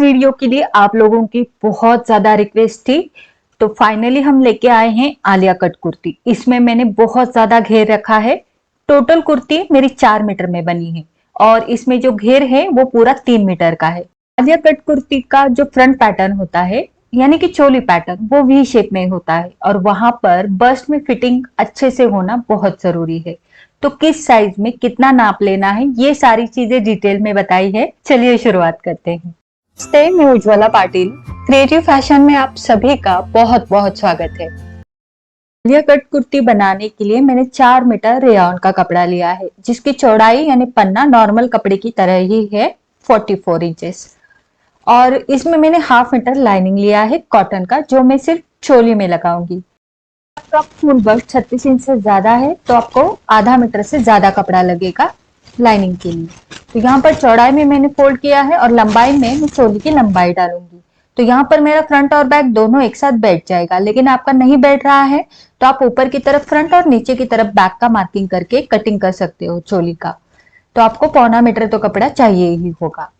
इस वीडियो के लिए आप लोगों की बहुत ज्यादा रिक्वेस्ट थी, तो फाइनली हम लेके आए हैं आलिया कट कुर्ती। इसमें मैंने बहुत ज्यादा घेर रखा है। टोटल कुर्ती मेरी 4 मीटर में बनी है और इसमें जो घेर है वो पूरा 3 मीटर का है। आलिया कट कुर्ती का जो फ्रंट पैटर्न होता है यानी कि चोली पैटर्न, वो वी शेप में होता है और वहां पर बस्ट में फिटिंग अच्छे से होना बहुत जरूरी है। तो किस साइज में कितना नाप लेना है, ये सारी चीजें डिटेल में बताई है। चलिए शुरुआत करते हैं। नमस्ते, मैं उज्ज्वला पाटिल। क्रिएटिव फैशन में आप सभी का बहुत बहुत स्वागत है। आलिया कट कुर्ती बनाने के लिए मैंने 4 मीटर रेयॉन का कपड़ा लिया है, जिसकी चौड़ाई यानी पन्ना नॉर्मल कपड़े की तरह ही है 44 इंचेस। और इसमें मैंने हाफ मीटर लाइनिंग लिया है कॉटन का, जो मैं सिर्फ चोली में लगाऊंगी। आपका फुल बस्ट 36 इंच से ज्यादा है तो आपको आधा मीटर से ज्यादा कपड़ा लगेगा लाइनिंग के लिए। तो यहाँ पर चौड़ाई में मैंने फोल्ड किया है और लंबाई में मैं चोली की लंबाई डालूंगी। तो यहाँ पर मेरा फ्रंट और बैक दोनों एक साथ बैठ जाएगा, लेकिन आपका नहीं बैठ रहा है तो आप ऊपर की तरफ फ्रंट और नीचे की तरफ बैक का मार्किंग करके कटिंग कर सकते हो चोली का। तो आपको पौना मीटर तो कपड़ा चाहिए ही होगा।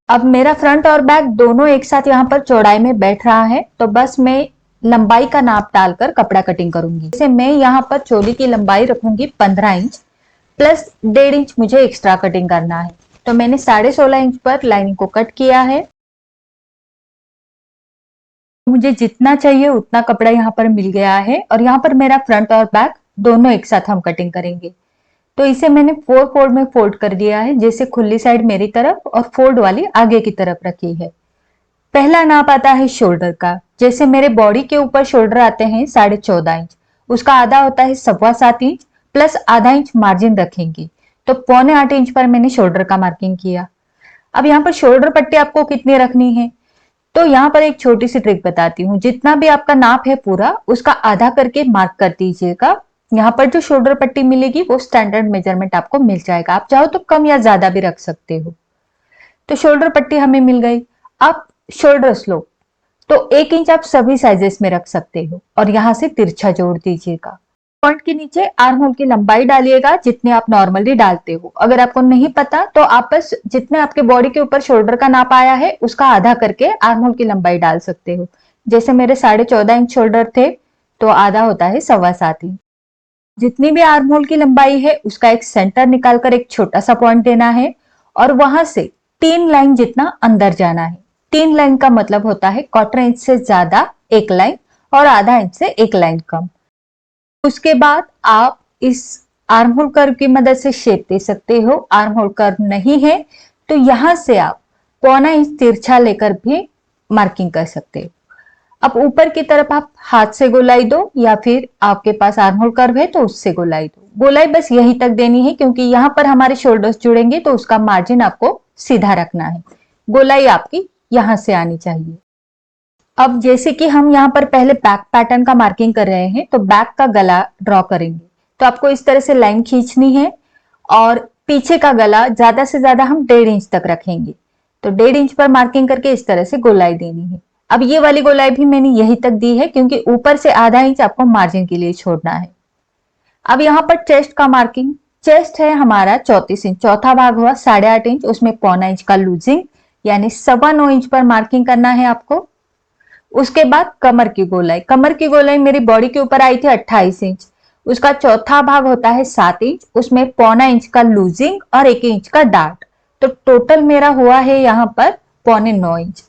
अब मेरा फ्रंट और बैक दोनों एक साथ यहाँ पर चौड़ाई में बैठ रहा है, तो बस मैं लंबाई का नाप डालकर कपड़ा कटिंग करूंगी। जैसे मैं यहाँ पर चोली की लंबाई रखूंगी 15 इंच प्लस 1.5 इंच मुझे एक्स्ट्रा कटिंग करना है। तो मैंने 16.5 इंच पर लाइनिंग को कट किया है। मुझे जितना चाहिए उतना कपड़ा यहाँ पर मिल गया है और यहाँ पर मेरा फ्रंट और बैक दोनों एक साथ हम कटिंग करेंगे। तो इसे मैंने 4 फोल्ड में फोल्ड कर दिया है, जैसे खुली साइड मेरी तरफ और फोल्ड वाली आगे की तरफ रखी है। पहला नाप आता है शोल्डर का। जैसे मेरे बॉडी के ऊपर शोल्डर आते हैं 14.5 इंच, उसका आधा होता है 7.25 इंच प्लस आधा इंच मार्जिन रखेंगे, तो 7.25 इंच पर मैंने शोल्डर का मार्किंग किया। अब यहाँ पर शोल्डर पट्टी आपको कितनी रखनी है, तो यहाँ पर एक छोटी सी ट्रिक बताती हूँ। जितना भी आपका नाप है पूरा, उसका आधा करके मार्क कर दीजिएगा। यहाँ पर जो शोल्डर पट्टी मिलेगी वो स्टैंडर्ड मेजरमेंट आपको मिल जाएगा। आप चाहो तो कम या ज्यादा भी रख सकते हो। तो शोल्डर पट्टी हमें मिल गई। अब शोल्डर स्लोप तो 1 इंच आप सभी साइजेस में रख सकते हो और यहाँ से तिरछा जोड़ दीजिएगा। पॉइंट के नीचे आर्म होल की लंबाई डालिएगा जितने आप नॉर्मली डालते हो। अगर आपको नहीं पता तो आप बस जितने आपके बॉडी के ऊपर शोल्डर का नाप आया है उसका आधा करके आर्म होल की लंबाई डाल सकते हो। जैसे मेरे 14.5 इंच शोल्डर थे तो आधा होता है 7.25 इंच। जितनी भी आर्म होल की लंबाई है उसका एक सेंटर निकालकर एक छोटा सा पॉइंट देना है और वहां से 3 लाइन जितना अंदर जाना है। 3 लाइन का मतलब होता है 1/4 इंच से ज्यादा एक लाइन और आधा इंच से एक लाइन कम। उसके बाद आप इस आर्म होल कर्व की मदद से शेप दे सकते हो। आर्म होल कर्व नहीं है तो यहां से आप 1/4 इंच तिरछा लेकर भी मार्किंग कर सकते हो। अब ऊपर की तरफ आप हाथ से गोलाई दो या फिर आपके पास आर्म होल कर्व है तो उससे गोलाई दो। गोलाई बस यहीं तक देनी है क्योंकि यहां पर हमारे शोल्डर्स जुड़ेंगे तो उसका मार्जिन आपको सीधा रखना है। गोलाई आपकी यहां से आनी चाहिए। अब जैसे कि हम यहाँ पर पहले बैक पैटर्न का मार्किंग कर रहे हैं तो बैक का गला ड्रॉ करेंगे। तो आपको इस तरह से लाइन खींचनी है और पीछे का गला ज्यादा से ज्यादा हम 1.5 इंच तक रखेंगे। तो 1.5 इंच पर मार्किंग करके इस तरह से गोलाई देनी है। अब ये वाली गोलाई भी मैंने यहीं तक दी है क्योंकि ऊपर से आधा इंच आपको मार्जिन के लिए छोड़ना है। अब यहाँ पर चेस्ट का मार्किंग। चेस्ट है हमारा 34 इंच, चौथा भाग हुआ 8.5 इंच, उसमें 1/4 इंच का लूजिंग यानी 9.25 इंच पर मार्किंग करना है आपको। उसके बाद कमर की गोलाई। कमर की गोलाई मेरी बॉडी के ऊपर आई थी 28 इंच, उसका चौथा भाग होता है 7 इंच, उसमें 1/4 इंच का लूजिंग और 1 इंच का डार्ट। तो टोटल मेरा हुआ है यहाँ पर 9.25 इंच।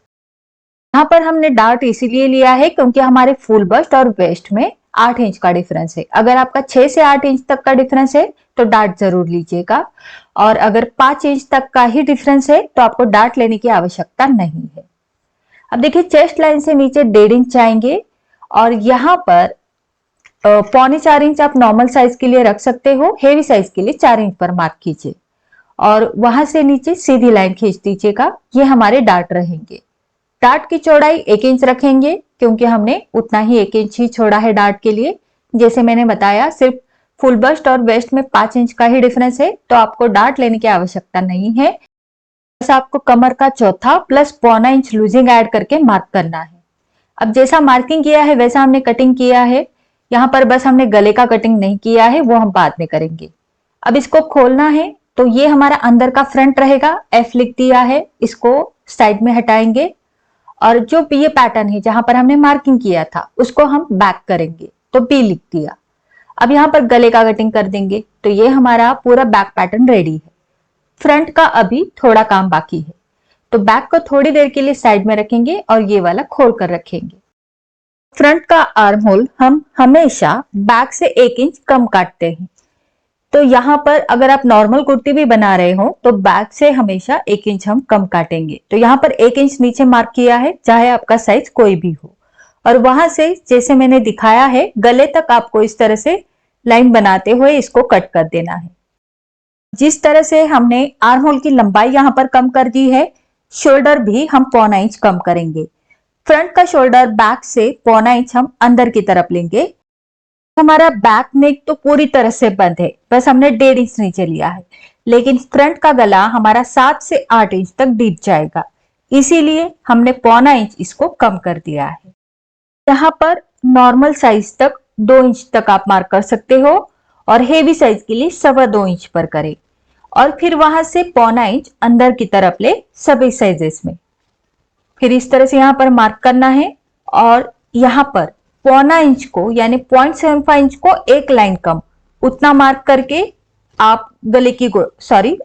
यहाँ पर हमने डार्ट इसीलिए लिया है क्योंकि हमारे फुल बस्ट और वेस्ट में 8 इंच का डिफरेंस है। अगर आपका 6 से 8 इंच तक का डिफरेंस है तो डार्ट जरूर लीजिएगा, और अगर 5 इंच तक का ही डिफरेंस है तो आपको डार्ट लेने की आवश्यकता नहीं है। अब देखिए, चेस्ट लाइन से नीचे 1.5 इंच जाएंगे और यहाँ पर 3.25 इंच आप नॉर्मल साइज के लिए रख सकते हो, हेवी साइज के लिए 4 इंच पर मार्क कीजिए और वहां से नीचे सीधी लाइन खींच दीजिएगा। ये हमारे डार्ट रहेंगे। डार्ट की चौड़ाई 1 इंच रखेंगे क्योंकि हमने उतना ही 1 इंच ही छोड़ा है डार्ट के लिए। जैसे मैंने बताया, सिर्फ फुल बस्ट और वेस्ट में 5 इंच का ही डिफरेंस है तो आपको डार्ट लेने की आवश्यकता नहीं है। बस आपको कमर का चौथा प्लस 1/4 इंच लूजिंग ऐड करके मार्क करना है। अब जैसा मार्किंग किया है वैसा हमने कटिंग किया है। यहाँ पर बस हमने गले का कटिंग नहीं किया है, वो हम बाद में करेंगे। अब इसको खोलना है तो ये हमारा अंदर का फ्रंट रहेगा। एफ लिख दिया है, इसको साइड में हटाएंगे और जो ये पैटर्न है जहां पर हमने मार्किंग किया था उसको हम बैक करेंगे, तो बी लिख दिया। अब यहाँ पर गले का कटिंग कर देंगे। तो ये हमारा पूरा बैक पैटर्न रेडी है। फ्रंट का अभी थोड़ा काम बाकी है, तो बैक को थोड़ी देर के लिए साइड में रखेंगे और ये वाला खोल कर रखेंगे। फ्रंट का आर्म होल हम हमेशा बैक से 1 इंच कम काटते हैं। तो यहाँ पर अगर आप नॉर्मल कुर्ती भी बना रहे हो तो बैक से हमेशा 1 इंच हम कम काटेंगे। तो यहाँ पर 1 इंच नीचे मार्क किया है, चाहे आपका साइज कोई भी हो। और वहां से जैसे मैंने दिखाया है गले तक आपको इस तरह से लाइन बनाते हुए इसको कट कर देना है। जिस तरह से हमने आर्म होल की लंबाई यहाँ पर कम कर दी है, शोल्डर भी हम 0.25 इंच कम करेंगे। फ्रंट का शोल्डर बैक से 0.25 इंच हम अंदर की तरफ लेंगे। हमारा बैक नेक तो पूरी तरह से बंद है, बस हमने 1.5 इंच नीचे लिया है, लेकिन फ्रंट का गला हमारा 7 से 8 इंच तक डीप जाएगा, इसीलिए हमने 0.25 इंच इसको कम कर दिया है। यहाँ पर नॉर्मल साइज तक 2 इंच तक आप मार्क कर सकते हो और हेवी साइज के लिए 2.25 इंच पर करें और फिर वहां से 0.25 इंच अंदर की तरफ ले सभी साइजेस में। फिर इस तरह से यहाँ पर मार्क करना है और यहाँ पर 0.25 इंच को यानी 0.75 इंच को एक लाइन कम उतना मार्क करके आप गले की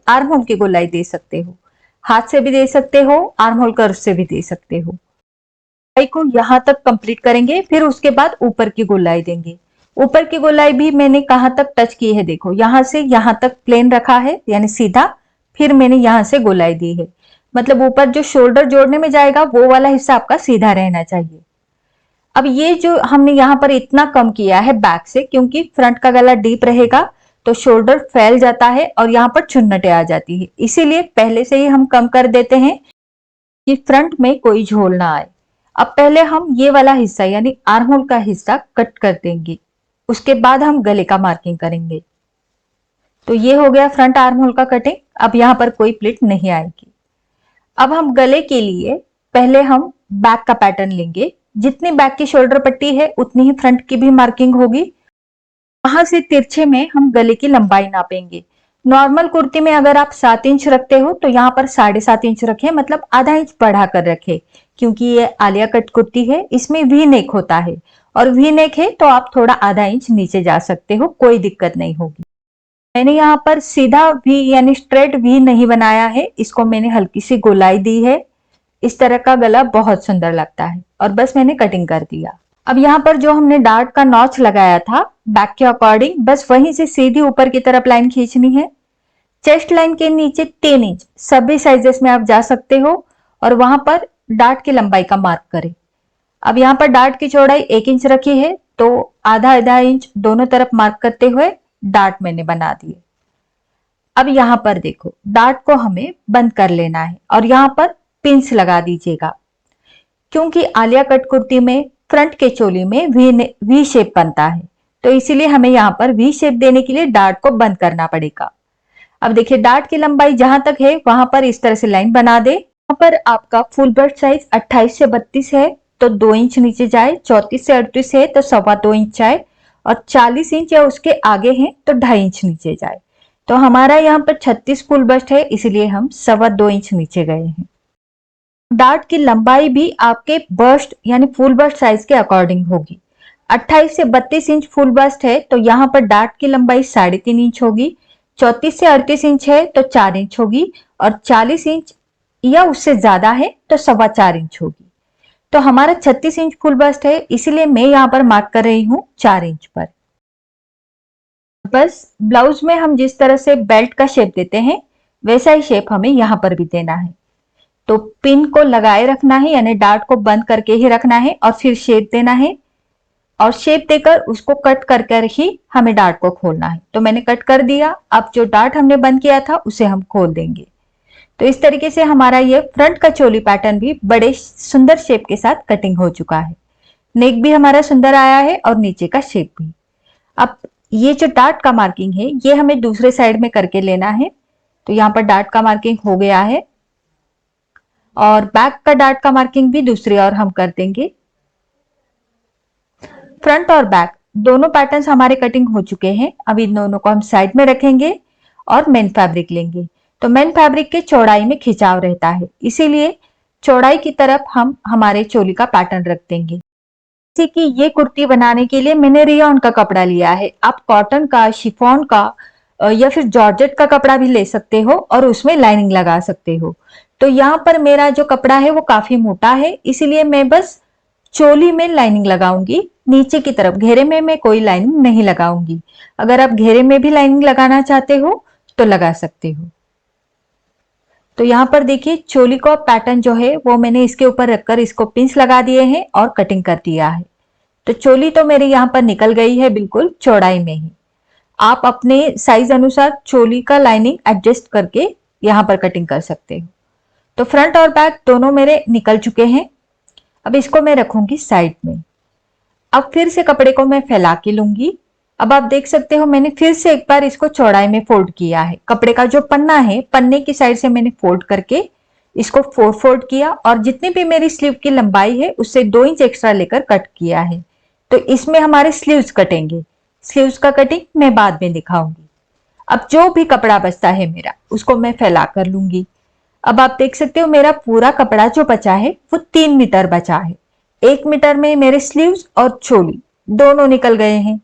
आर्म होल की गोलाई दे सकते हो। हाथ से भी दे सकते हो, आर्म होल कर्व से भी दे सकते हो। गोलाई को यहाँ तक कंप्लीट करेंगे, फिर उसके बाद ऊपर की गोलाई देंगे। ऊपर की गोलाई भी मैंने कहाँ तक टच की है, देखो यहाँ से यहाँ तक प्लेन रखा है यानी सीधा, फिर मैंने यहाँ से गोलाई दी है। मतलब ऊपर जो शोल्डर जोड़ने में जाएगा वो वाला हिस्सा आपका सीधा रहना चाहिए। अब ये जो हमने यहाँ पर इतना कम किया है बैक से, क्योंकि फ्रंट का गला डीप रहेगा तो शोल्डर फैल जाता है और यहाँ पर चुन्नटें आ जाती है, इसीलिए पहले से ही हम कम कर देते हैं कि फ्रंट में कोई झोल ना आए। अब पहले हम ये वाला हिस्सा यानी आर्म होल का हिस्सा कट कर देंगे, उसके बाद हम गले का मार्किंग करेंगे। तो ये हो गया फ्रंट आर्म होल का कटिंग। अब यहाँ पर कोई प्लिट नहीं आएगी। अब हम गले के लिए पहले हम बैक का पैटर्न लेंगे। जितनी बैक की शोल्डर पट्टी है उतनी ही फ्रंट की भी मार्किंग होगी। वहां से तिरछे में हम गले की लंबाई नापेंगे। नॉर्मल कुर्ती में अगर आप 7 इंच रखते हो तो यहाँ पर 7.5 इंच रखें, मतलब आधा इंच बढ़ा कर रखें, क्योंकि ये आलिया कट कुर्ती है, इसमें वी नेक होता है और वी नेक है तो आप थोड़ा आधा इंच नीचे जा सकते हो, कोई दिक्कत नहीं होगी। मैंने यहाँ पर सीधा वी यानी स्ट्रेट वी नहीं बनाया है, इसको मैंने हल्की सी गोलाई दी है। इस तरह का गला बहुत सुंदर लगता है और बस मैंने कटिंग कर दिया। अब यहाँ पर जो हमने डार्ट का नॉच लगाया था बैक के अकॉर्डिंग, बस वहीं से सीधी ऊपर की तरफ लाइन खींचनी है। चेस्ट लाइन के नीचे 3 इंच सभी साइजेस में आप जा सकते हो और वहां पर डार्ट की लंबाई का मार्क करें। अब यहाँ पर डार्ट की चौड़ाई 1 इंच रखी है, तो आधा आधा इंच दोनों तरफ मार्क करते हुए डार्ट मैंने बना दिए। अब यहाँ पर देखो डार्ट को हमें बंद कर लेना है और यहाँ पर पिंस लगा दीजिएगा, क्योंकि आलिया कट कुर्ती में फ्रंट के चोली में वी शेप बनता है, तो इसीलिए हमें यहाँ पर वी शेप देने के लिए डार्ट को बंद करना पड़ेगा। अब देखिए डार्ट की लंबाई जहां तक है वहां पर इस तरह से लाइन बना दे। यहाँ पर आपका फुल बस्ट साइज 28 से 32 है तो 2 इंच नीचे जाए, 34 से 38 है तो 2.25 इंच जाए और 40 इंच या उसके आगे है तो 2.5 इंच नीचे जाए। तो हमारा यहाँ पर 36 फुल बस्ट है, इसलिए हम 2.25 इंच नीचे गए हैं। डार्ट की लंबाई भी आपके बस्ट यानी फुल बस्ट साइज के अकॉर्डिंग होगी। 28 से 32 इंच फुल बस्ट है तो यहाँ पर डार्ट की लंबाई 3.5 इंच होगी। 34 से 38 इंच है तो 4 इंच होगी और 40 इंच या उससे ज्यादा है तो 4.25 इंच होगी। तो हमारा 36 इंच फुल बस्ट है, इसीलिए मैं यहाँ पर मार्क कर रही हूँ 4 इंच पर। बस ब्लाउज में हम जिस तरह से बेल्ट का शेप देते हैं वैसा ही शेप हमें यहाँ पर भी देना है। तो पिन को लगाए रखना है यानी डार्ट को बंद करके ही रखना है और फिर शेप देना है और शेप देकर उसको कट कर कर ही हमें डार्ट को खोलना है। तो मैंने कट कर दिया। अब जो डार्ट हमने बंद किया था उसे हम खोल देंगे। तो इस तरीके से हमारा ये फ्रंट का चोली पैटर्न भी बड़े सुंदर शेप के साथ कटिंग हो चुका है। नेक भी हमारा सुंदर आया है और नीचे का शेप भी। अब ये जो डार्ट का मार्किंग है ये हमें दूसरे साइड में करके लेना है। तो यहाँ पर डार्ट का मार्किंग हो गया है और बैक का डार्ट का मार्किंग भी दूसरी ओर हम कर देंगे। फ्रंट और बैक दोनों पैटर्न्स हमारे कटिंग हो चुके हैं। अब इन दोनों को हम साइड में रखेंगे और मेन फैब्रिक लेंगे। तो मेन फैब्रिक के चौड़ाई में खिंचाव रहता है, इसीलिए चौड़ाई की तरफ हम हमारे चोली का पैटर्न रख देंगे। जैसे कि ये कुर्ती बनाने के लिए मैंने रेयॉन का कपड़ा लिया है। आप कॉटन का, शिफॉन का या फिर जॉर्जेट का कपड़ा भी ले सकते हो और उसमें लाइनिंग लगा सकते हो। तो यहाँ पर मेरा जो कपड़ा है वो काफी मोटा है, इसीलिए मैं बस चोली में लाइनिंग लगाऊंगी। नीचे की तरफ घेरे में मैं कोई लाइनिंग नहीं लगाऊंगी। अगर आप घेरे में भी लाइनिंग लगाना चाहते हो तो लगा सकते हो। तो यहाँ पर देखिए चोली का पैटर्न जो है वो मैंने इसके ऊपर रखकर इसको पिंस लगा दिए हैं और कटिंग कर दिया है। तो चोली तो मेरे यहाँ पर निकल गई है बिल्कुल चौड़ाई में ही। आप अपने साइज अनुसार चोली का लाइनिंग एडजस्ट करके यहाँ पर कटिंग कर सकते हो। तो फ्रंट और बैक दोनों मेरे निकल चुके हैं। अब इसको मैं रखूंगी साइड में। अब फिर से कपड़े को मैं फैला के लूंगी। अब आप देख सकते हो मैंने फिर से एक बार इसको चौड़ाई में फोल्ड किया है। कपड़े का जो पन्ना है, पन्ने की साइड से मैंने फोल्ड करके इसको फोल्ड किया और जितनी भी मेरी स्लीव की लंबाई है उससे 2 इंच एक्स्ट्रा लेकर कट किया है। तो इसमें हमारे स्लीव्स कटेंगे। स्लीव्स का कटिंग मैं बाद में दिखाऊंगी। अब जो भी कपड़ा बचता है मेरा उसको मैं फैला कर लूंगी। अब आप देख सकते हो मेरा पूरा कपड़ा जो बचा है वो 3 मीटर बचा है। 1 मीटर में मेरे स्लीव्स और चोली दोनों निकल गए हैं।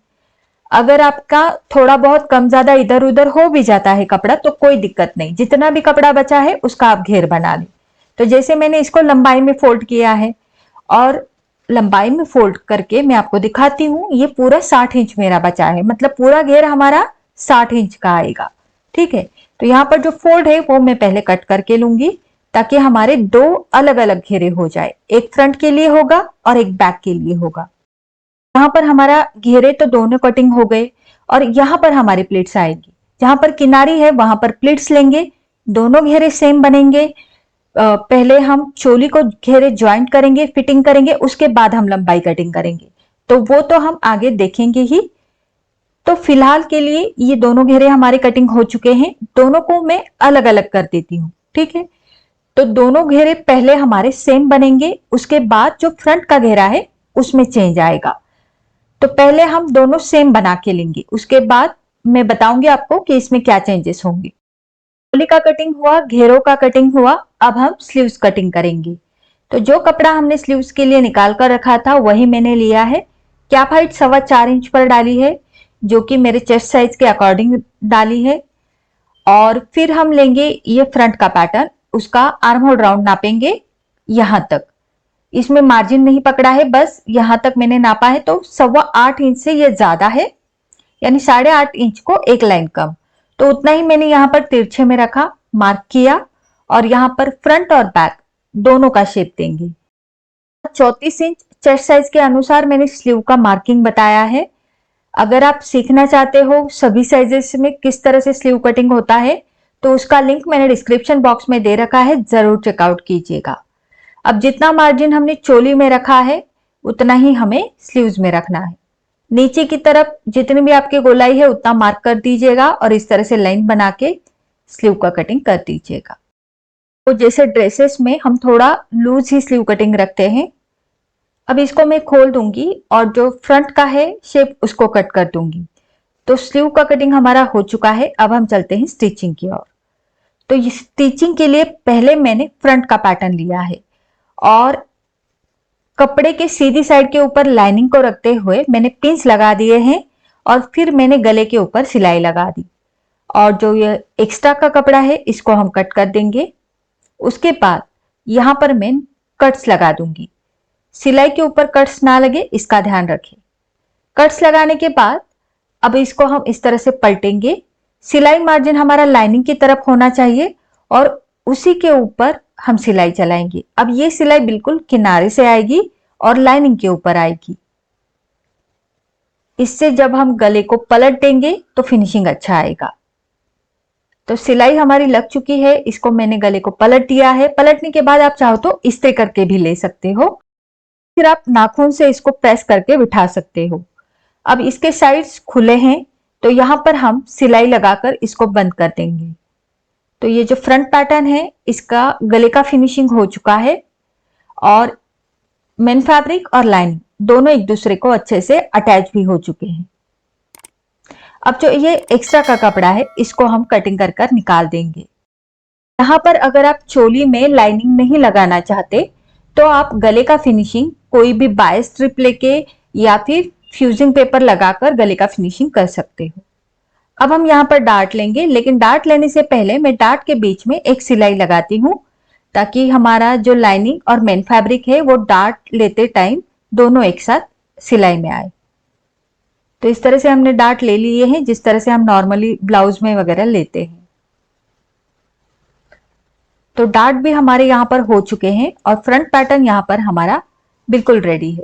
अगर आपका थोड़ा बहुत कम ज्यादा इधर उधर हो भी जाता है कपड़ा तो कोई दिक्कत नहीं, जितना भी कपड़ा बचा है उसका आप घेर बना लें। तो जैसे मैंने इसको लंबाई में फोल्ड किया है और लंबाई में फोल्ड करके मैं आपको दिखाती हूँ, ये पूरा 60 इंच मेरा बचा है, मतलब पूरा घेर हमारा 60 इंच का आएगा। ठीक है, तो यहाँ पर जो फोल्ड है वो मैं पहले कट करके लूंगी ताकि हमारे 2 अलग अलग घेरे हो जाए, एक फ्रंट के लिए होगा और एक बैक के लिए होगा। यहाँ पर हमारा घेरे तो दोनों कटिंग हो गए और यहाँ पर हमारी प्लेट्स आएगी। जहां पर किनारी है वहां पर प्लेट्स लेंगे, दोनों घेरे सेम बनेंगे। पहले हम चोली को घेरे ज्वाइंट करेंगे, फिटिंग करेंगे, उसके बाद हम लंबाई कटिंग करेंगे, तो वो तो हम आगे देखेंगे ही। तो फिलहाल के लिए ये दोनों घेरे हमारे कटिंग हो चुके हैं। दोनों को मैं अलग अलग कर देती हूँ। ठीक है, तो दोनों घेरे पहले हमारे सेम बनेंगे, उसके बाद जो फ्रंट का घेरा है उसमें चेंज आएगा। तो पहले हम दोनों सेम बना के लेंगे, उसके बाद मैं बताऊंगी आपको कि इसमें क्या चेंजेस होंगे। चोली का कटिंग हुआ, घेरों का कटिंग हुआ, अब हम स्लीव्स कटिंग करेंगे। तो जो कपड़ा हमने स्लीव्स के लिए निकाल कर रखा था वही मैंने लिया है। कैप हाइट 4.25 इंच पर डाली है, जो कि मेरे चेस्ट साइज के अकॉर्डिंग डाली है। और फिर हम लेंगे ये फ्रंट का पैटर्न, उसका आर्म होल राउंड नापेंगे यहां तक। इसमें मार्जिन नहीं पकड़ा है, बस यहां तक मैंने नापा है। तो 8.25 इंच से ये ज्यादा है, यानी 8.5 इंच को एक लाइन कम। तो उतना ही मैंने यहाँ पर तिरछे में रखा, मार्क किया और यहाँ पर फ्रंट और बैक दोनों का शेप देंगे। 34 इंच चेस्ट साइज के अनुसार मैंने स्लीव का मार्किंग बताया है। अगर आप सीखना चाहते हो सभी साइजेस में किस तरह से स्लीव कटिंग होता है तो उसका लिंक मैंने डिस्क्रिप्शन बॉक्स में दे रखा है, जरूर चेकआउट कीजिएगा। अब जितना मार्जिन हमने चोली में रखा है उतना ही हमें स्लीव्स में रखना है। नीचे की तरफ जितनी भी आपकी गोलाई है उतना मार्क कर दीजिएगा और इस तरह से लाइन बना के स्लीव का कटिंग कर दीजिएगा। तो जैसे ड्रेसेस में हम थोड़ा लूज ही स्लीव कटिंग रखते हैं। अब इसको मैं खोल दूंगी और जो फ्रंट का है शेप उसको कट कर दूंगी। तो स्लीव का कटिंग हमारा हो चुका है। अब हम चलते हैं स्टिचिंग की ओर। तो स्टिचिंग के लिए पहले मैंने फ्रंट का पैटर्न लिया है और कपड़े के सीधी साइड के ऊपर लाइनिंग को रखते हुए मैंने पिंस लगा दिए हैं और फिर मैंने गले के ऊपर सिलाई लगा दी। और जो ये एक्स्ट्रा का कपड़ा है इसको हम कट कर देंगे। उसके बाद यहां पर मैं कट्स लगा दूंगी। सिलाई के ऊपर कट्स ना लगे इसका ध्यान रखें। कट्स लगाने के बाद अब इसको हम इस तरह से पलटेंगे। सिलाई मार्जिन हमारा लाइनिंग की तरफ होना चाहिए और उसी के ऊपर हम सिलाई चलाएंगे। अब ये सिलाई बिल्कुल किनारे से आएगी और लाइनिंग के ऊपर आएगी। इससे जब हम गले को पलट देंगे तो फिनिशिंग अच्छा आएगा। तो सिलाई हमारी लग चुकी है, इसको मैंने गले को पलट दिया है। पलटने के बाद आप चाहो तो इस्त्री करके भी ले सकते हो, फिर आप नाखून से इसको प्रेस करके बिठा सकते हो। अब इसके साइड्स खुले हैं तो यहां पर हम सिलाई लगाकर इसको बंद कर देंगे। तो ये जो फ्रंट पैटर्न है इसका गले का फिनिशिंग हो चुका है और मेन फैब्रिक और लाइनिंग दोनों एक दूसरे को अच्छे से अटैच भी हो चुके हैं। अब जो ये एक्स्ट्रा का कपड़ा है इसको हम कटिंग कर कर निकाल देंगे। यहाँ पर अगर आप चोली में लाइनिंग नहीं लगाना चाहते तो आप गले का फिनिशिंग कोई भी बाय स्ट्रिप लेके या फिर फ्यूजिंग पेपर लगाकर गले का फिनिशिंग कर सकते हो। अब हम यहाँ पर डार्ट लेंगे, लेकिन डार्ट लेने से पहले मैं डार्ट के बीच में एक सिलाई लगाती हूँ ताकि हमारा जो लाइनिंग और मेन फैब्रिक है वो डार्ट लेते टाइम दोनों एक साथ सिलाई में आए। तो इस तरह से हमने डार्ट ले लिए हैं जिस तरह से हम नॉर्मली ब्लाउज में वगैरह लेते हैं। तो डार्ट भी हमारे यहाँ पर हो चुके हैं और फ्रंट पैटर्न यहाँ पर हमारा बिल्कुल रेडी है।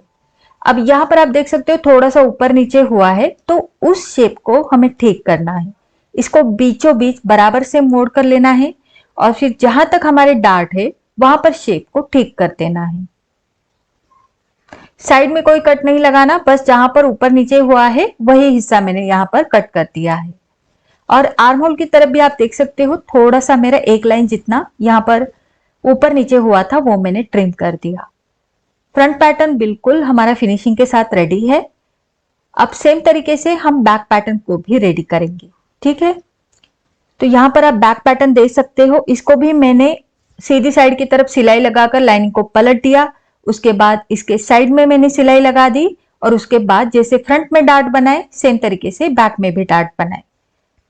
अब यहाँ पर आप देख सकते हो थोड़ा सा ऊपर नीचे हुआ है, तो उस शेप को हमें ठीक करना है। इसको बीचों बीच बराबर से मोड़ कर लेना है और फिर जहां तक हमारे डार्ट है वहां पर शेप को ठीक कर देना है। साइड में कोई कट नहीं लगाना, बस जहां पर ऊपर नीचे हुआ है वही हिस्सा मैंने यहाँ पर कट कर दिया है। और आर्म होल की तरफ भी आप देख सकते हो थोड़ा सा मेरा एक लाइन जितना यहाँ पर ऊपर नीचे हुआ था वो मैंने ट्रिम कर दिया। फ्रंट पैटर्न बिल्कुल हमारा फिनिशिंग के साथ रेडी है। अब सेम तरीके से हम बैक पैटर्न को भी रेडी करेंगे, ठीक है। तो यहाँ पर आप बैक पैटर्न देख सकते हो, इसको भी मैंने सीधी साइड की तरफ सिलाई लगाकर लाइनिंग को पलट दिया, उसके बाद इसके साइड में मैंने सिलाई लगा दी और उसके बाद जैसे फ्रंट में डार्ट बनाए सेम तरीके से बैक में भी डार्ट बनाए,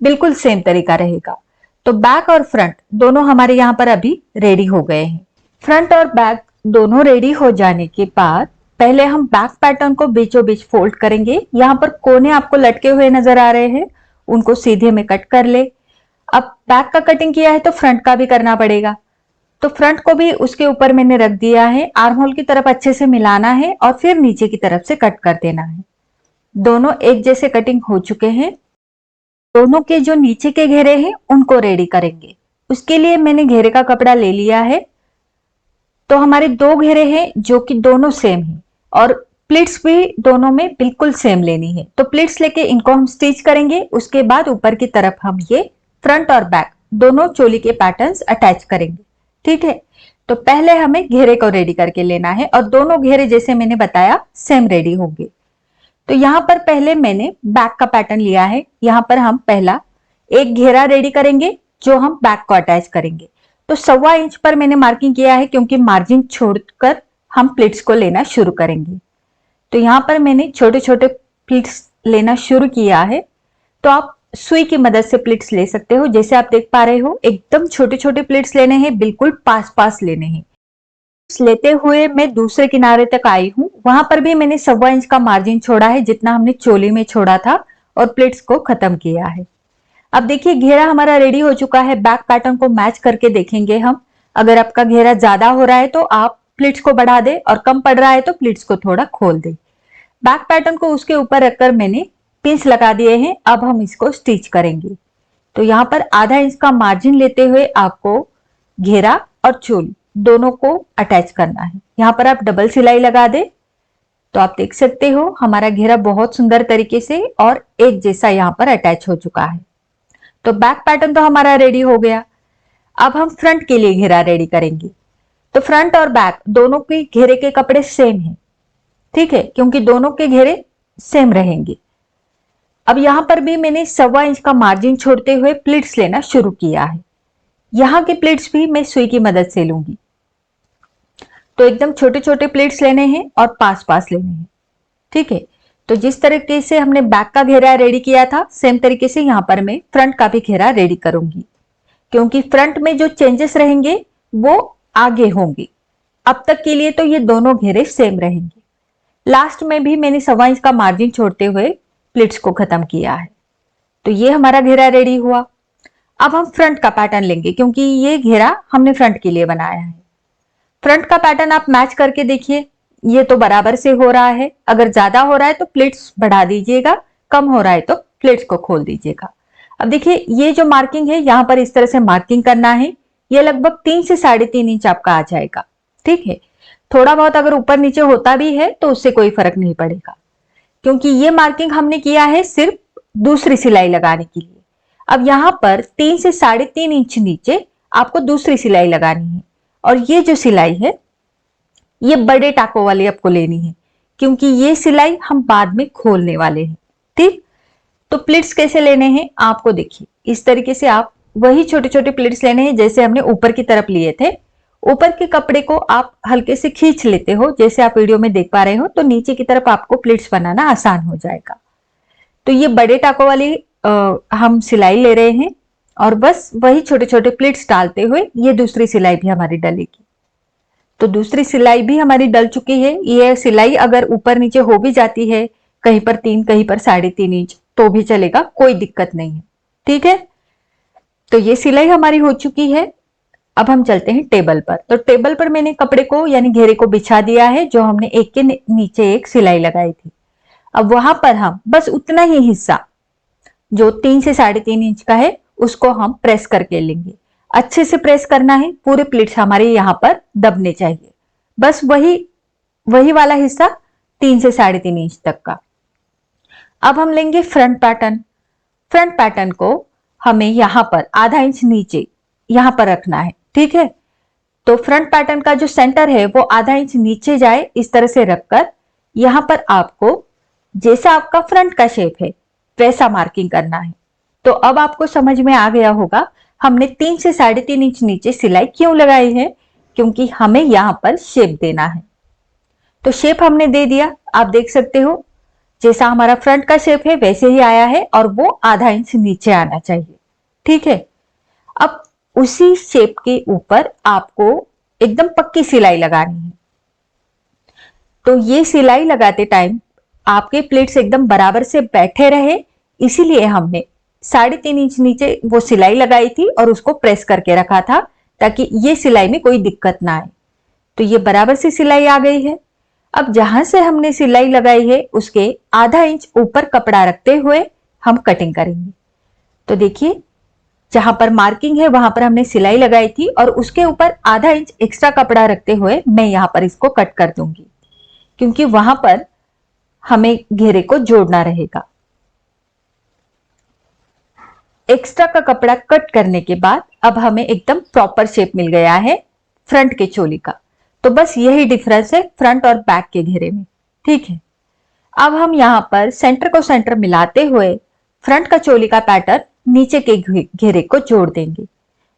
बिल्कुल सेम तरीका रहेगा। तो बैक और फ्रंट दोनों हमारे यहाँ पर अभी रेडी हो गए हैं। फ्रंट और बैक दोनों रेडी हो जाने के बाद पहले हम बैक पैटर्न को बीचों बीच फोल्ड करेंगे। यहाँ पर कोने आपको लटके हुए नजर आ रहे हैं, उनको सीधे में कट कर ले। अब बैक का कटिंग किया है तो फ्रंट का भी करना पड़ेगा, तो फ्रंट को भी उसके ऊपर मैंने रख दिया है। आर्म होल की तरफ अच्छे से मिलाना है और फिर नीचे की तरफ से कट कर देना है। दोनों एक जैसे कटिंग हो चुके हैं। दोनों के जो नीचे के घेरे हैं उनको रेडी करेंगे। उसके लिए मैंने घेरे का कपड़ा ले लिया है। तो हमारे दो घेरे हैं जो कि दोनों सेम हैं और प्लिट्स भी दोनों में बिल्कुल सेम लेनी है। तो प्लिट्स लेके इनको हम स्टिच करेंगे। उसके बाद ऊपर की तरफ हम ये फ्रंट और बैक दोनों चोली के पैटर्न्स अटैच करेंगे, ठीक है। तो पहले हमें घेरे को रेडी करके लेना है और दोनों घेरे जैसे मैंने बताया सेम रेडी होंगे। तो यहाँ पर पहले मैंने बैक का पैटर्न लिया है। यहाँ पर हम पहला एक घेरा रेडी करेंगे जो हम बैक को अटैच करेंगे। तो 1.25 इंच पर मैंने मार्किंग किया है क्योंकि मार्जिन छोड़कर हम प्लिट्स को लेना शुरू करेंगे। तो यहाँ पर मैंने छोटे छोटे प्लिट्स लेना शुरू किया है। तो आप सुई की मदद से प्लिट्स ले सकते हो। जैसे आप देख पा रहे हो एकदम छोटे छोटे प्लिट्स लेने हैं, बिल्कुल पास पास लेने हैं। लेते हुए मैं दूसरे किनारे तक आई हूँ, वहां पर भी मैंने 1.25 इंच का मार्जिन छोड़ा है जितना हमने चोली में छोड़ा था और प्लिट्स को खत्म किया है। अब देखिए घेरा हमारा रेडी हो चुका है। बैक पैटर्न को मैच करके देखेंगे हम। अगर आपका घेरा ज्यादा हो रहा है तो आप प्लिट्स को बढ़ा दे और कम पड़ रहा है तो प्लिट्स को थोड़ा खोल दे। बैक पैटर्न को उसके ऊपर रखकर मैंने पिंस लगा दिए हैं। अब हम इसको स्टिच करेंगे। तो यहाँ पर आधा इंच का मार्जिन लेते हुए आपको घेरा और चोली दोनों को अटैच करना है। यहाँ पर आप डबल सिलाई लगा दे तो आप देख सकते हो हमारा घेरा बहुत सुंदर तरीके से और एक जैसा यहाँ पर अटैच हो चुका है। तो बैक पैटर्न तो हमारा रेडी हो गया। अब हम फ्रंट के लिए घेरा रेडी करेंगे। तो फ्रंट और बैक दोनों के घेरे के कपड़े सेम हैं, ठीक है, क्योंकि दोनों के घेरे सेम रहेंगे। अब यहां पर भी मैंने 1.25 इंच का मार्जिन छोड़ते हुए प्लिट्स लेना शुरू किया है। यहाँ के प्लिट्स भी मैं सुई की मदद से लूंगी। तो एकदम छोटे छोटे प्लिट्स लेने हैं और पास पास लेने हैं, ठीक है। तो जिस तरीके से हमने बैक का घेरा रेडी किया था सेम तरीके से यहाँ पर मैं फ्रंट का भी घेरा रेडी करूंगी, क्योंकि फ्रंट में जो चेंजेस रहेंगे वो आगे होंगे। अब तक के लिए तो ये दोनों घेरे सेम रहेंगे। लास्ट में भी मैंने 1.25 इंच का मार्जिन छोड़ते हुए प्लिट्स को खत्म किया है। तो ये हमारा घेरा रेडी हुआ। अब हम फ्रंट का पैटर्न लेंगे क्योंकि ये घेरा हमने फ्रंट के लिए बनाया है। फ्रंट का पैटर्न आप मैच करके देखिए, ये तो बराबर से हो रहा है। अगर ज्यादा हो रहा है तो प्लेट्स बढ़ा दीजिएगा, कम हो रहा है तो प्लेट्स को खोल दीजिएगा। अब देखिए ये जो मार्किंग है यहाँ पर इस तरह से मार्किंग करना है। ये लगभग 3 से 3.5 इंच आपका आ जाएगा, ठीक है। थोड़ा बहुत अगर ऊपर नीचे होता भी है तो उससे कोई फर्क नहीं पड़ेगा, क्योंकि ये मार्किंग हमने किया है सिर्फ दूसरी सिलाई लगाने के लिए। अब यहाँ पर 3 से 3.5 इंच नीचे आपको दूसरी सिलाई लगानी है और ये जो सिलाई है ये बड़े टाकों वाली आपको लेनी है, क्योंकि ये सिलाई हम बाद में खोलने वाले हैं, ठीक। तो प्लिट्स कैसे लेने हैं आपको देखिए, इस तरीके से आप वही छोटे छोटे प्लेट्स लेने हैं जैसे हमने ऊपर की तरफ लिए थे। ऊपर के कपड़े को आप हल्के से खींच लेते हो, जैसे आप वीडियो में देख पा रहे हो, तो नीचे की तरफ आपको प्लेट्स बनाना आसान हो जाएगा। तो ये बड़े टाकों वाली हम सिलाई ले रहे हैं और बस वही छोटे छोटे प्लेट्स डालते हुए ये दूसरी सिलाई भी हमारी डलेगी। तो दूसरी सिलाई भी हमारी डल चुकी है। ये सिलाई अगर ऊपर नीचे हो भी जाती है, कहीं पर 3 कहीं पर 3.5 इंच, तो भी चलेगा, कोई दिक्कत नहीं है। ठीक है, तो ये सिलाई हमारी हो चुकी है। अब हम चलते हैं टेबल पर। तो टेबल पर मैंने कपड़े को यानी घेरे को बिछा दिया है, जो हमने एक के नीचे एक सिलाई लगाई थी। अब वहां पर हम बस उतना ही हिस्सा जो 3 से 3.5 इंच का है उसको हम प्रेस करके लेंगे। अच्छे से प्रेस करना है, पूरे प्लेट्स हमारे यहाँ पर दबने चाहिए। बस वही वाला हिस्सा 3 से 3.5 इंच तक का। अब हम लेंगे फ्रंट पैटर्न। फ्रंट पैटर्न को हमें यहाँ पर आधा इंच नीचे यहाँ पर रखना है। ठीक है, तो फ्रंट पैटर्न का जो सेंटर है वो आधा इंच नीचे जाए, इस तरह से रखकर यहाँ पर आपको जैसा आपका फ्रंट का शेप है वैसा मार्किंग करना है। तो अब आपको समझ में आ गया होगा हमने 3 से 3.5 इंच नीचे सिलाई क्यों लगाई है, क्योंकि हमें यहाँ पर शेप देना है। तो शेप हमने दे दिया, आप देख सकते हो जैसा हमारा फ्रंट का शेप है वैसे ही आया है और वो आधा इंच नीचे आना चाहिए। ठीक है, अब उसी शेप के ऊपर आपको एकदम पक्की सिलाई लगानी है। तो ये सिलाई लगाते टाइम आपके प्लेट्स एकदम बराबर से बैठे रहे, इसीलिए हमने 3.5 इंच नीचे वो सिलाई लगाई थी और उसको प्रेस करके रखा था, ताकि ये सिलाई में कोई दिक्कत ना आए। तो ये बराबर से सिलाई आ गई है। अब जहां से हमने सिलाई लगाई है उसके आधा इंच ऊपर कपड़ा रखते हुए हम कटिंग करेंगे। तो देखिए, जहां पर मार्किंग है वहां पर हमने सिलाई लगाई थी और उसके ऊपर आधा इंच एक्स्ट्रा कपड़ा रखते हुए मैं यहां पर इसको कट कर दूंगी, क्योंकि वहां पर हमें घेरे को जोड़ना रहेगा। एक्स्ट्रा का कपड़ा कट करने के बाद अब हमें एकदम प्रॉपर शेप मिल गया है फ्रंट के चोली का। तो बस यही डिफरेंस है फ्रंट और बैक के घेरे में। ठीक है, अब हम यहां पर सेंटर को सेंटर मिलाते हुए फ्रंट का चोली का पैटर्न नीचे के घेरे को जोड़ देंगे।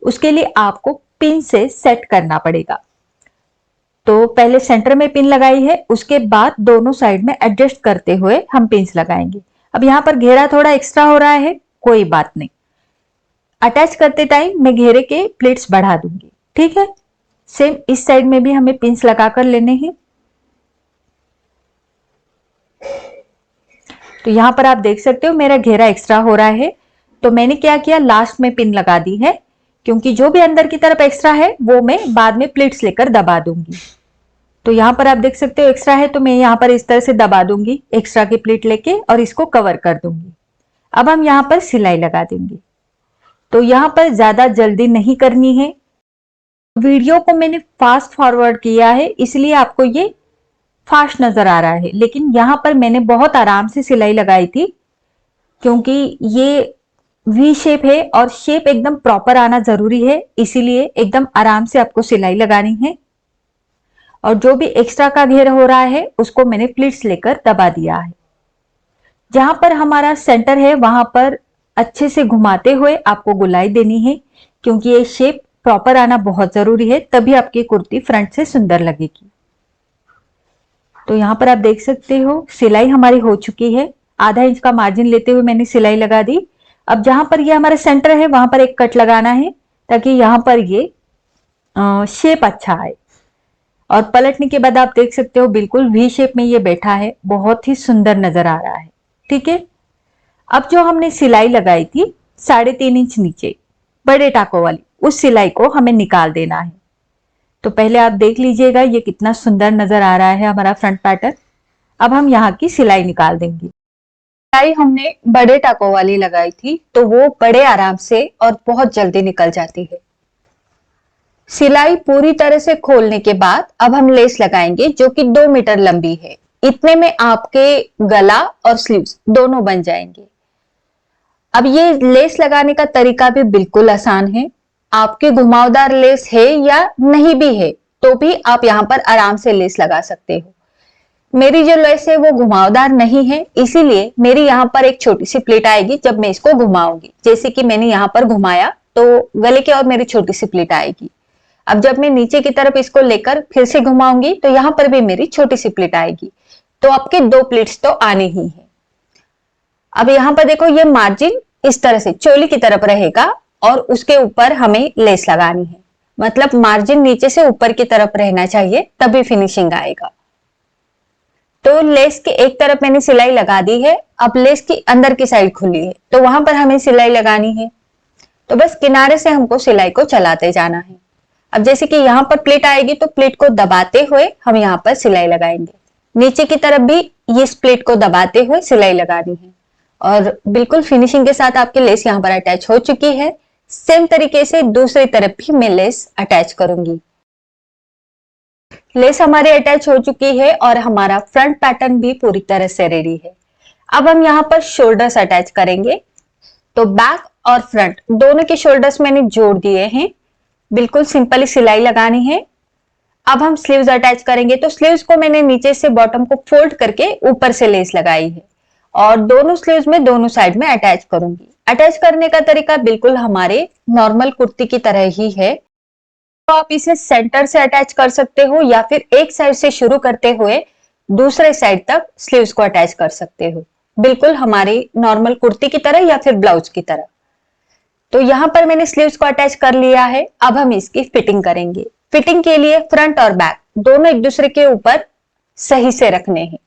उसके लिए आपको पिन से सेट करना पड़ेगा। तो पहले सेंटर में पिन लगाई है, उसके बाद दोनों साइड में एडजस्ट करते हुए हम पिन्स लगाएंगे। अब यहाँ पर घेरा थोड़ा एक्स्ट्रा हो रहा है, कोई बात नहीं, अटैच करते टाइम मैं घेरे के प्लेट्स बढ़ा दूंगी। ठीक है, सेम इस साइड में भी हमें पिन्स लगाकर लेने हैं। तो यहां पर आप देख सकते हो मेरा घेरा एक्स्ट्रा हो रहा है, तो मैंने क्या किया, लास्ट में पिन लगा दी है, क्योंकि जो भी अंदर की तरफ एक्स्ट्रा है वो मैं बाद में प्लेट्स लेकर दबा दूंगी। तो यहाँ पर आप देख सकते हो एक्स्ट्रा है, तो मैं यहाँ पर इस तरह से दबा दूंगी एक्स्ट्रा की प्लेट लेके और इसको कवर कर दूंगी। अब हम यहाँ पर सिलाई लगा देंगे। तो यहाँ पर ज्यादा जल्दी नहीं करनी है। वीडियो को मैंने फास्ट फॉरवर्ड किया है इसलिए आपको ये फास्ट नजर आ रहा है, लेकिन यहाँ पर मैंने बहुत आराम से सिलाई लगाई थी, क्योंकि ये वी शेप है और शेप एकदम प्रॉपर आना जरूरी है, इसीलिए एकदम आराम से आपको सिलाई लगानी है। और जो भी एक्स्ट्रा का घेर हो रहा है उसको मैंने प्लीट्स लेकर दबा दिया है। जहां पर हमारा सेंटर है वहां पर अच्छे से घुमाते हुए आपको गुलाई देनी है, क्योंकि ये शेप प्रॉपर आना बहुत जरूरी है, तभी आपकी कुर्ती फ्रंट से सुंदर लगेगी। तो यहाँ पर आप देख सकते हो सिलाई हमारी हो चुकी है। आधा इंच का मार्जिन लेते हुए मैंने सिलाई लगा दी। अब जहां पर ये हमारा सेंटर है वहां पर एक कट लगाना है, ताकि यहां पर ये शेप अच्छा आए। और पलटने के बाद आप देख सकते हो बिल्कुल वी शेप में ये बैठा है, बहुत ही सुंदर नजर आ रहा है। ठीक है, अब जो हमने सिलाई लगाई थी 3.5 इंच नीचे बड़े टाकों वाली, उस सिलाई को हमें निकाल देना है। तो पहले आप देख लीजिएगा ये कितना सुंदर नजर आ रहा है हमारा फ्रंट पैटर्न। अब हम यहाँ की सिलाई निकाल देंगे। सिलाई हमने बड़े टाकों वाली लगाई थी, तो वो बड़े आराम से और बहुत जल्दी निकल जाती है। सिलाई पूरी तरह से खोलने के बाद अब हम लेस लगाएंगे, जो कि 2 मीटर लंबी है। इतने में आपके गला और स्लीव्स दोनों बन जाएंगे। अब ये लेस लगाने का तरीका भी बिल्कुल आसान है। आपकी घुमावदार लेस है या नहीं भी है तो भी आप यहाँ पर आराम से लेस लगा सकते हो। मेरी जो लेस है वो घुमावदार नहीं है, इसीलिए मेरी यहाँ पर एक छोटी सी प्लेट आएगी जब मैं इसको घुमाऊंगी। जैसे कि मैंने यहाँ पर घुमाया तो गले की और मेरी छोटी सी प्लेट आएगी। अब जब मैं नीचे की तरफ इसको लेकर फिर से घुमाऊंगी तो यहाँ पर भी मेरी छोटी सी प्लेट आएगी। तो आपके 2 प्लेट्स तो आने ही है। अब यहाँ पर देखो ये मार्जिन इस तरह से चोली की तरफ रहेगा और उसके ऊपर हमें लेस लगानी है। मतलब मार्जिन नीचे से ऊपर की तरफ रहना चाहिए, तभी फिनिशिंग आएगा। तो लेस की एक तरफ मैंने सिलाई लगा दी है। अब लेस की अंदर की साइड खुली है तो वहां पर हमें सिलाई लगानी है। तो बस किनारे से हमको सिलाई को चलाते जाना है। अब जैसे कि यहाँ पर प्लेट आएगी तो प्लेट को दबाते हुए हम यहाँ पर सिलाई लगाएंगे। नीचे की तरफ भी इस प्लेट को दबाते हुए सिलाई लगानी है और बिल्कुल फिनिशिंग के साथ आपकी लेस यहाँ पर अटैच हो चुकी है। सेम तरीके से दूसरी तरफ भी मैं लेस अटैच करूंगी। लेस हमारी अटैच हो चुकी है और हमारा फ्रंट पैटर्न भी पूरी तरह से रेडी है। अब हम यहाँ पर शोल्डर्स अटैच करेंगे। तो बैक और फ्रंट दोनों के शोल्डर्स मैंने जोड़ दिए हैं। बिल्कुल सिंपली सिलाई लगानी है। अब हम स्लीव्स अटैच करेंगे। तो स्लीव्स को मैंने नीचे से बॉटम को फोल्ड करके ऊपर से लेस लगाई है और दोनों स्लीव्स में दोनों साइड में अटैच करूंगी। अटैच करने का तरीका बिल्कुल हमारे नॉर्मल कुर्ती की तरह ही है। तो आप इसे सेंटर से अटैच कर सकते हो या फिर एक साइड से शुरू करते हुए दूसरे साइड तक स्लीव्स को अटैच कर सकते हो, बिल्कुल हमारी नॉर्मल कुर्ती की तरह या फिर ब्लाउज की तरह। तो यहां पर मैंने स्लीव्स को अटैच कर लिया है। अब हम इसकी फिटिंग करेंगे। फिटिंग के लिए फ्रंट और बैक दोनों एक दूसरे के ऊपर सही से रखने हैं।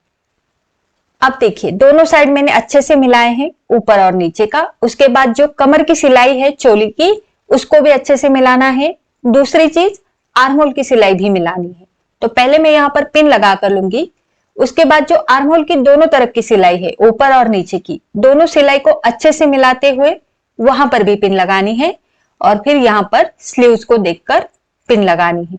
अब देखिए दोनों साइड मैंने अच्छे से मिलाए हैं, ऊपर और नीचे का। उसके बाद जो कमर की सिलाई है चोली की, उसको भी अच्छे से मिलाना है। दूसरी चीज आर्म होल की सिलाई भी मिलानी है। तो पहले मैं यहाँ पर पिन लगा कर लूंगी। उसके बाद जो आर्म होल की दोनों तरफ की सिलाई है, ऊपर और नीचे की, दोनों सिलाई को अच्छे से मिलाते हुए वहां पर भी पिन लगानी है और फिर यहाँ पर स्लीव्स को देखकर पिन लगानी है।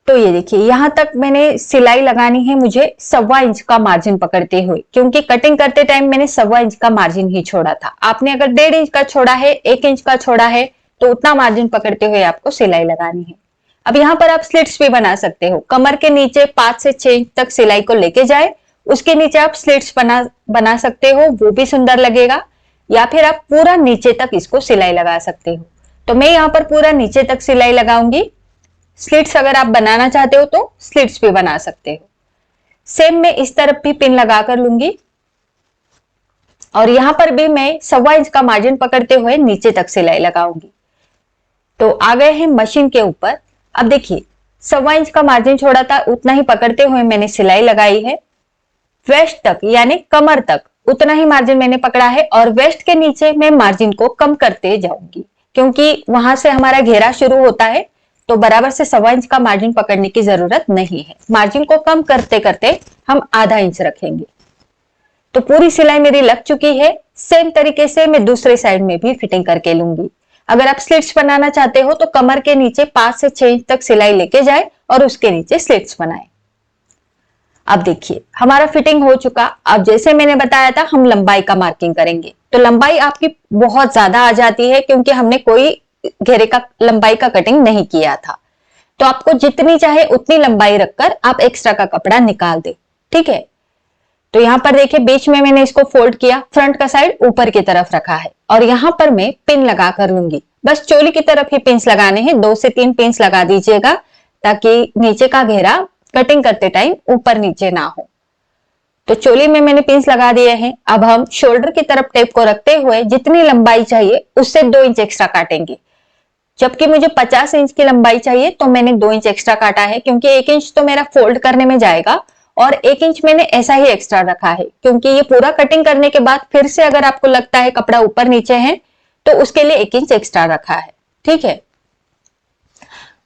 तो ये देखिए यहां तक मैंने सिलाई लगानी है मुझे 1.25 इंच का मार्जिन पकड़ते हुए, क्योंकि कटिंग करते टाइम मैंने 1.25 इंच का मार्जिन ही छोड़ा था। आपने अगर 1.5 इंच का छोड़ा है, 1 इंच का छोड़ा है, तो उतना मार्जिन पकड़ते हुए आपको सिलाई लगानी है। अब यहाँ पर आप स्लिट्स भी बना सकते हो। कमर के नीचे 5 से 6 इंच तक सिलाई को लेके जाए, उसके नीचे आप स्लिट्स बना सकते हो, वो भी सुंदर लगेगा। या फिर आप पूरा नीचे तक इसको सिलाई लगा सकते हो। तो मैं यहाँ पर पूरा नीचे तक सिलाई लगाऊंगी। स्लिट्स अगर आप बनाना चाहते हो तो स्लिट्स भी बना सकते हो। सेम मैं इस तरफ भी पिन लगा कर लूंगी और यहां पर भी मैं 1.25 इंच का मार्जिन पकड़ते हुए नीचे तक सिलाई लगाऊंगी। तो आ गए हैं मशीन के ऊपर। अब देखिए 1.25 इंच का मार्जिन छोड़ा था, उतना ही पकड़ते हुए मैंने सिलाई लगाई है। वेस्ट तक यानी कमर तक उतना ही मार्जिन मैंने पकड़ा है और वेस्ट के नीचे मैं मार्जिन को कम करते जाऊंगी, क्योंकि वहां से हमारा घेरा शुरू होता है। तो बराबर से 1.25 इंच का मार्जिन पकड़ने की जरूरत नहीं है। मार्जिन को कम करते करते हम आधा इंच रखेंगे। तो पूरी सिलाई मेरी लग चुकी है। सेम तरीके से मैं दूसरे साइड में भी फिटिंग करके लूंगी। अगर आप स्लिट्स बनाना चाहते हो तो कमर के नीचे 5 से 6 इंच तक सिलाई लेके जाए और उसके नीचे स्लिट्स बनाए। अब देखिए हमारा फिटिंग हो चुका। अब जैसे मैंने बताया था हम लंबाई का मार्किंग करेंगे। तो लंबाई आपकी बहुत ज्यादा आ जाती है, क्योंकि हमने कोई घेरे का लंबाई का कटिंग नहीं किया था। तो आपको जितनी चाहे उतनी लंबाई रखकर आप एक्स्ट्रा का कपड़ा निकाल दे। ठीक है। तो यहाँ पर देखिए बीच में मैंने इसको फोल्ड किया, फ्रंट का साइड ऊपर की तरफ रखा है और यहाँ पर मैं पिन लगा कर लूंगी। बस चोली की तरफ ही पिंस लगाने हैं। 2 से 3 पिंस लगा दीजिएगा ताकि नीचे का घेरा कटिंग करते टाइम ऊपर नीचे ना हो। तो चोली में मैंने पिंस लगा दिए हैं। अब हम शोल्डर की तरफ टेप को रखते हुए जितनी लंबाई चाहिए उससे 2 इंच एक्स्ट्रा काटेंगे। जबकि मुझे 50 इंच की लंबाई चाहिए तो मैंने 2 इंच एक्स्ट्रा काटा है, क्योंकि 1 इंच तो मेरा फोल्ड करने में जाएगा और 1 इंच मैंने ऐसा ही एक्स्ट्रा रखा है, क्योंकि ये पूरा कटिंग करने के बाद फिर से अगर आपको लगता है कपड़ा ऊपर नीचे है तो उसके लिए 1 इंच एक्स्ट्रा रखा है। ठीक है।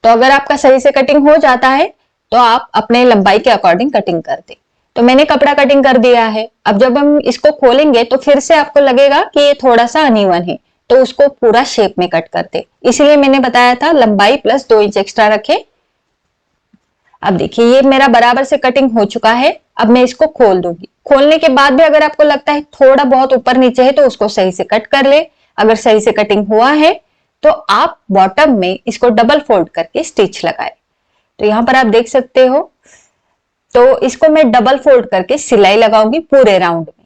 तो अगर आपका सही से कटिंग हो जाता है तो आप अपने लंबाई के अकॉर्डिंग कटिंग कर दे। तो मैंने कपड़ा कटिंग कर दिया है। अब जब हम इसको खोलेंगे तो फिर से आपको लगेगा कि ये थोड़ा सा अनइवन है, तो उसको पूरा शेप में कट कर दे। इसलिए मैंने बताया था लंबाई प्लस 2 इंच एक्स्ट्रा रखे। अब देखिए ये मेरा बराबर से कटिंग हो चुका है। अब मैं इसको खोल दूंगी। खोलने के बाद भी अगर आपको लगता है थोड़ा बहुत ऊपर नीचे है तो उसको सही से कट कर ले। अगर सही से कटिंग हुआ है तो आप बॉटम में इसको डबल फोल्ड करके स्टिच लगाए। तो यहां पर आप देख सकते हो। तो इसको मैं डबल फोल्ड करके सिलाई लगाऊंगी पूरे राउंड में।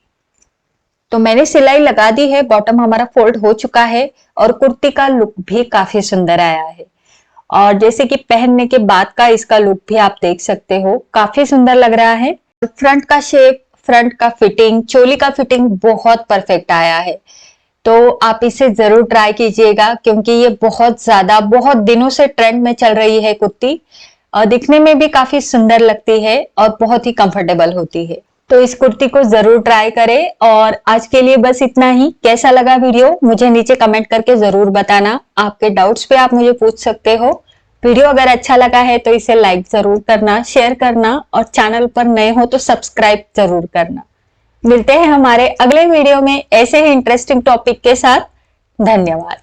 तो मैंने सिलाई लगा दी है, बॉटम हमारा फोल्ड हो चुका है और कुर्ती का लुक भी काफी सुंदर आया है। और जैसे कि पहनने के बाद का इसका लुक भी आप देख सकते हो, काफी सुंदर लग रहा है। फ्रंट का शेप, फ्रंट का फिटिंग, चोली का फिटिंग बहुत परफेक्ट आया है। तो आप इसे जरूर ट्राई कीजिएगा क्योंकि ये बहुत दिनों से ट्रेंड में चल रही है कुर्ती और दिखने में भी काफी सुंदर लगती है और बहुत ही कंफर्टेबल होती है। तो इस कुर्ती को जरूर ट्राई करें। और आज के लिए बस इतना ही। कैसा लगा वीडियो मुझे नीचे कमेंट करके जरूर बताना। आपके डाउट्स पे आप मुझे पूछ सकते हो। वीडियो अगर अच्छा लगा है तो इसे लाइक जरूर करना, शेयर करना और चैनल पर नए हो तो सब्सक्राइब जरूर करना। मिलते हैं हमारे अगले वीडियो में ऐसे ही इंटरेस्टिंग टॉपिक के साथ। धन्यवाद।